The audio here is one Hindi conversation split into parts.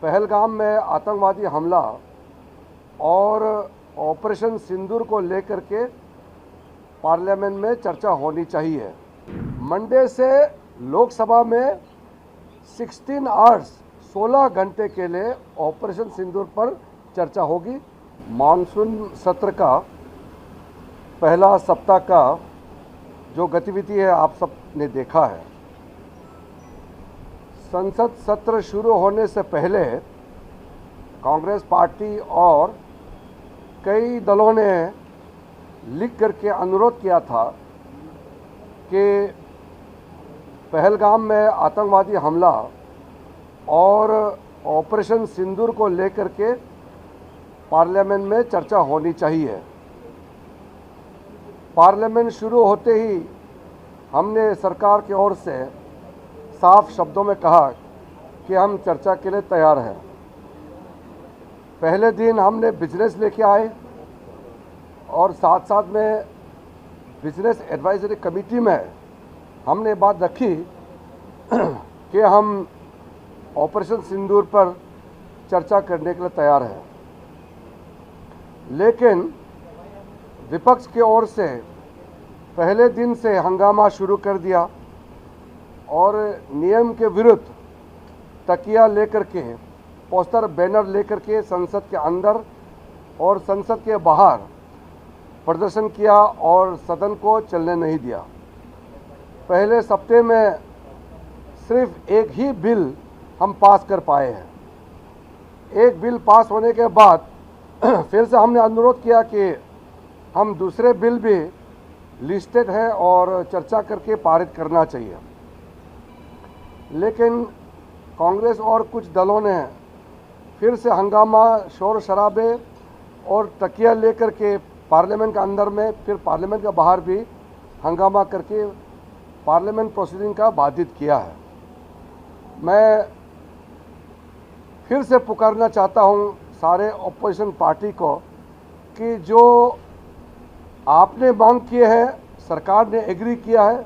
पहलगाम में आतंकवादी हमला और ऑपरेशन सिंदूर को लेकर के पार्लियामेंट में चर्चा होनी चाहिए। मंडे से लोकसभा में 16 आवर्स 16 घंटे के लिए ऑपरेशन सिंदूर पर चर्चा होगी। मानसून सत्र का पहला सप्ताह का जो गतिविधि है आप सब ने देखा है। संसद सत्र शुरू होने से पहले कांग्रेस पार्टी और कई दलों ने लिख करके अनुरोध किया था कि पहलगाम में आतंकवादी हमला और ऑपरेशन सिंदूर को लेकर के पार्लियामेंट में चर्चा होनी चाहिए। पार्लियामेंट शुरू होते ही हमने सरकार की ओर से साफ शब्दों में कहा कि हम चर्चा के लिए तैयार हैं। पहले दिन हमने बिजनेस लेके आए और साथ साथ में बिजनेस एडवाइजरी कमेटी में हमने बात रखी कि हम ऑपरेशन सिंदूर पर चर्चा करने के लिए तैयार हैं। लेकिन विपक्ष की ओर से पहले दिन से हंगामा शुरू कर दिया और नियम के विरुद्ध तकिया लेकर के, पोस्टर बैनर लेकर के संसद के अंदर और संसद के बाहर प्रदर्शन किया और सदन को चलने नहीं दिया। पहले सप्ताह में सिर्फ एक ही बिल हम पास कर पाए हैं। एक बिल पास होने के बाद फिर से हमने अनुरोध किया कि हम दूसरे बिल भी लिस्टेड है और चर्चा करके पारित करना चाहिए। लेकिन कांग्रेस और कुछ दलों ने फिर से हंगामा, शोर शराबे और तकिया लेकर के पार्लियामेंट के अंदर में फिर पार्लियामेंट के बाहर भी हंगामा करके पार्लियामेंट प्रोसीडिंग का बाधित किया है। मैं फिर से पुकारना चाहता हूं सारे ऑपोजिशन पार्टी को कि जो आपने मांग किए हैं, सरकार ने एग्री किया है,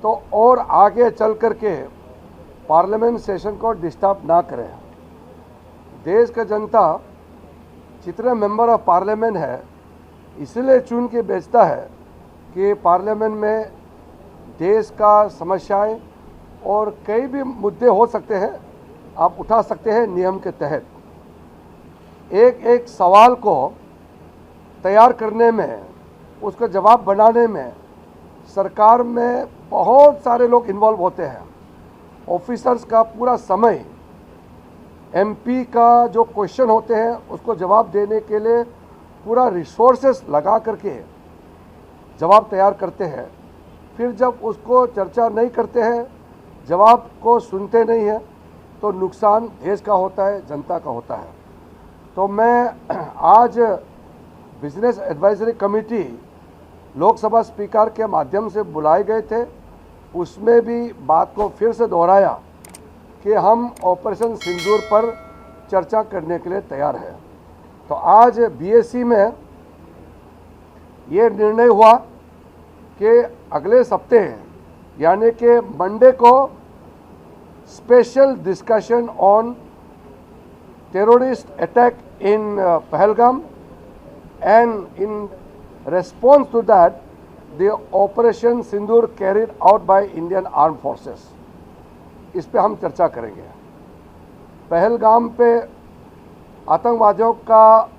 तो और आगे चल कर के पार्लियामेंट सेशन को डिस्टर्ब ना करें। देश का जनता जितने मेंबर ऑफ पार्लियामेंट है इसलिए चुन के भेजता है कि पार्लियामेंट में देश का समस्याएं और कई भी मुद्दे हो सकते हैं, आप उठा सकते हैं नियम के तहत। एक एक सवाल को तैयार करने में, उसका जवाब बनाने में सरकार में बहुत सारे लोग इन्वॉल्व होते हैं। ऑफिसर्स का पूरा समय, एमपी का जो क्वेश्चन होते हैं उसको जवाब देने के लिए पूरा रिसोर्सेस लगा करके जवाब तैयार करते हैं। फिर जब उसको चर्चा नहीं करते हैं, जवाब को सुनते नहीं हैं, तो नुकसान देश का होता है, जनता का होता है। तो मैं आज business advisory committee Lok Sabha speaker के माध्यम से बुलाए गए थे, उसमें भी बात को फिर से दोहराया कि हम ऑपरेशन सिंदूर पर चर्चा करने के लिए तैयार हैं। तो आज बीएससी में ये निर्णय हुआ कि अगले सप्ताह यानी कि मंडे को special discussion on terrorist attack in Pahalgam and in response to that the operation Sindoor carried out by Indian Armed Forces, इस पे हम चर्चा करेंगे। पहलगाम पे आतंकवादियों का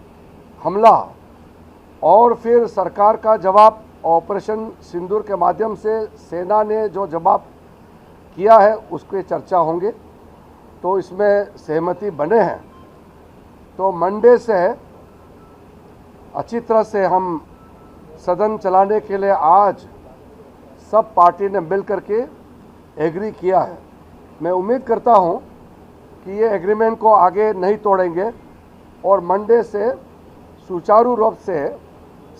हमला और फिर सरकार का जवाब ऑपरेशन सिंदूर के माध्यम से सेना ने जो जवाब किया है उसके चर्चा होंगे। तो इसमें सहमति बने हैं तो मंडे से अच्छी तरह से हम सदन चलाने के लिए आज सब पार्टी ने मिल करके एग्री किया है। मैं उम्मीद करता हूं कि ये एग्रीमेंट को आगे नहीं तोड़ेंगे और मंडे से सुचारू रूप से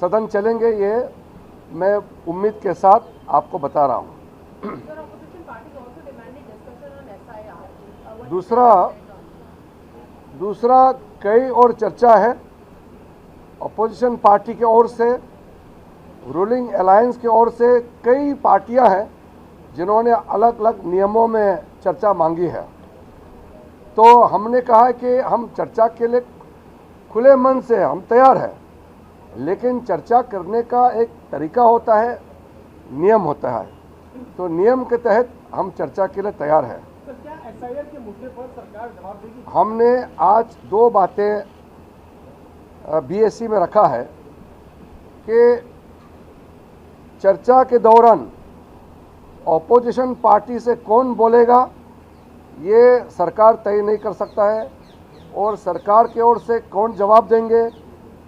सदन चलेंगे। ये मैं उम्मीद के साथ आपको बता रहा हूं। दूसरा कई और चर्चा है। अपोजिशन पार्टी की ओर से, रूलिंग अलायंस की ओर से कई पार्टियां हैं जिन्होंने अलग अलग नियमों में चर्चा मांगी है। तो हमने कहा कि हम चर्चा के लिए खुले मन से हम तैयार हैं, लेकिन चर्चा करने का एक तरीका होता है, नियम होता है। तो नियम के तहत हम चर्चा के लिए तैयार हैं। सर, क्या एसआईआर के मुद्दे पर सरकार जवाब देगी? हमने आज दो बातें बीएससी में रखा है कि चर्चा के दौरान ऑपोजिशन पार्टी से कौन बोलेगा ये सरकार तय नहीं कर सकता है, और सरकार की ओर से कौन जवाब देंगे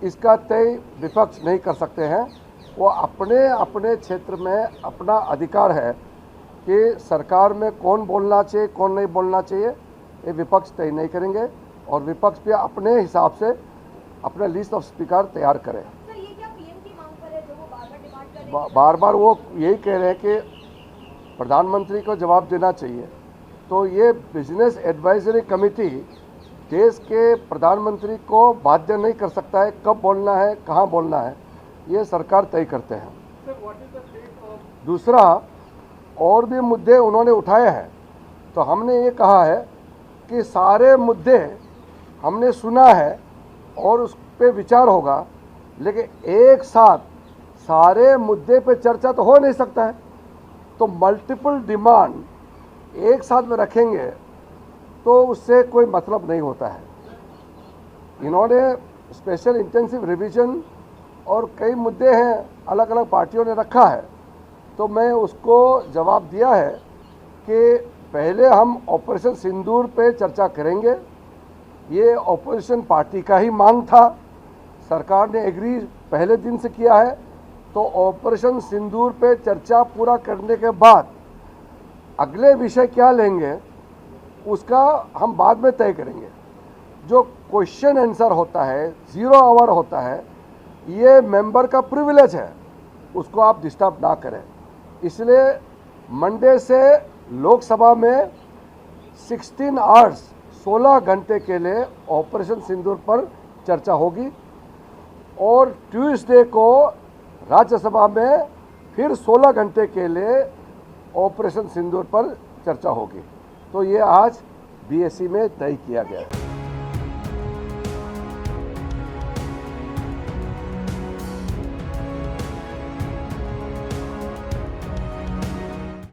इसका तय विपक्ष नहीं कर सकते हैं। वो अपने अपने क्षेत्र में अपना अधिकार है कि सरकार में कौन बोलना चाहिए कौन नहीं बोलना चाहिए, ये विपक्ष तय नहीं करेंगे, और विपक्ष भी अपने हिसाब से अपने लिस्ट ऑफ स्पीकर तैयार करें। सर, ये क्या पीएम की मांग पर है जो वो बार-बार डिमांड कर रहे हैं? बार-बार वो यही कह रहे हैं कि प्रधानमंत्री को जवाब देना चाहिए। तो ये बिजनेस एडवाइजरी कमेटी देश के प्रधानमंत्री को बाध्य नहीं कर सकता है कब बोलना है कहाँ बोलना है, ये सरकार तय करते हैं। Sir, what is the state of? दूसरा, और भी मुद्दे उन्होंने उठाए हैं, तो हमने ये कहा है कि सारे मुद्दे हमने सुना है और उस पर विचार होगा, लेकिन एक साथ सारे मुद्दे पे चर्चा तो हो नहीं सकता है। तो मल्टीपल डिमांड एक साथ में रखेंगे तो उससे कोई मतलब नहीं होता है। इन्होंने स्पेशल इंटेंसिव रिवीजन और कई मुद्दे हैं अलग अलग पार्टियों ने रखा है, तो मैं उसको जवाब दिया है कि पहले हम ऑपरेशन सिंदूर पे चर्चा करेंगे। ये ऑपोजिशन पार्टी का ही मांग था, सरकार ने एग्री पहले दिन से किया है। तो ऑपरेशन सिंदूर पे चर्चा पूरा करने के बाद अगले विषय क्या लेंगे उसका हम बाद में तय करेंगे। जो क्वेश्चन आंसर होता है, 0 आवर होता है, ये मेंबर का प्रिविलेज है, उसको आप डिस्टर्ब ना करें। इसलिए मंडे से लोकसभा में 16 आवर्स 16 घंटे के लिए ऑपरेशन सिंदूर पर चर्चा होगी, और ट्यूसडे को राज्यसभा में फिर 16 घंटे के लिए ऑपरेशन सिंदूर पर चर्चा होगी। तो ये आज बीएससी में तय किया गया है।